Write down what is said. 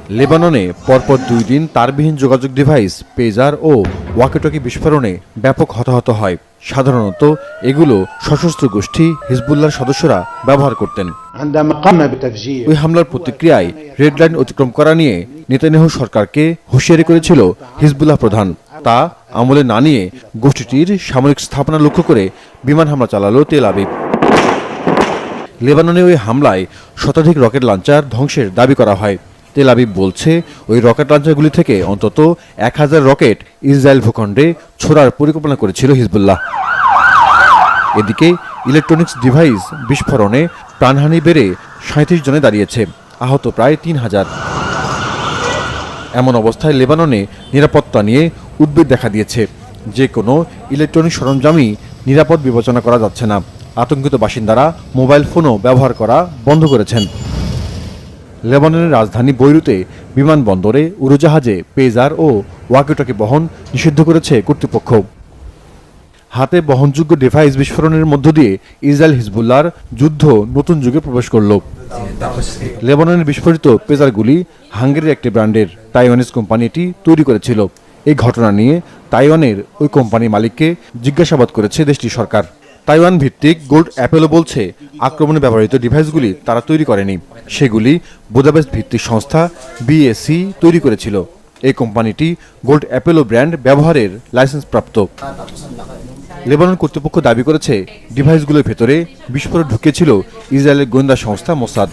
লেবাননে পরপর 2 দিন তারবিহীন যোগাযোগ ডিভাইস, পেজার ও ওয়াকিটকি বিস্ফোরণে ব্যাপক হতাহত হয়। সাধারণত এগুলো সশস্ত্র গোষ্ঠী হিজবুল্লাহর সদস্যরা ব্যবহার করতেন। ওই হামলার প্রতিক্রিয়ায় রেড লাইন অতিক্রম করা নিয়ে নেতানিয়াহু সরকারকে হুঁশিয়ারি করেছিল হিজবুল্লাহ প্রধান। তা আমলে না নিয়ে গোষ্ঠীটির সামরিক স্থাপনা লক্ষ্য করে বিমান হামলা চালালো তেল আবিব। লেবাননে ওই হামলায় শতাধিক রকেট লঞ্চার ধ্বংসের দাবি করা হয়। তেল আবিব বলছে, ওই রকেট লঞ্চারগুলি থেকে অন্তত 1000 রকেট ইসরায়েল ভূখণ্ডে ছোড়ার পরিকল্পনা করেছিল হিজবুল্লাহ। এদিকে ইলেকট্রনিক্স ডিভাইস বিস্ফোরণে প্রাণহানি বেড়ে 37 জনে দাঁড়িয়েছে, আহত প্রায় 3000। এমন অবস্থায় লেবাননে নিরাপত্তা নিয়ে উদ্বেগ দেখা দিয়েছে। যে কোনো ইলেকট্রনিক সরঞ্জামই নিরাপদ বিবেচনা করা যাচ্ছে না। আতঙ্কিত বাসিন্দারা মোবাইল ফোনও ব্যবহার করা বন্ধ করেছেন। লেবাননের রাজধানী বৈরুতে বিমানবন্দরে উড়োজাহাজে পেজার ও ওয়াকিটকি বহন নিষিদ্ধ করেছে কর্তৃপক্ষ। হাতে বহনযোগ্য ডিভাইস বিস্ফোরণের মধ্য দিয়ে ইসরায়েল হিজবুল্লাহর যুদ্ধ নতুন যুগে প্রবেশ করল। লেবাননের বিস্ফোরিত পেজারগুলি হাঙ্গেরির একটি ব্র্যান্ডের তাইওয়ানিজ কোম্পানি এটি তৈরি করেছিল। এই ঘটনা নিয়ে তাইওয়ানের ওই কোম্পানির মালিককে জিজ্ঞাসাবাদ করেছে দেশটির সরকার। তাইওয়ান ভিত্তিক গোল্ড অ্যাপেলো বলছে, আক্রমণে ব্যবহৃত ডিভাইসগুলি তারা তৈরি করেনি, সেগুলি বুদাপেস্ট ভিত্তিক সংস্থা বিএসি তৈরি করেছিল। এই কোম্পানিটি গোল্ড অ্যাপেলো ব্র্যান্ড ব্যবহারের লাইসেন্স প্রাপ্ত। লেবানন কর্তৃপক্ষ দাবি করেছে, ডিভাইসগুলোর ভেতরে বিস্ফোরক ঢুকিয়েছিল ইসরায়েলের গোয়েন্দা সংস্থা মোসাদ।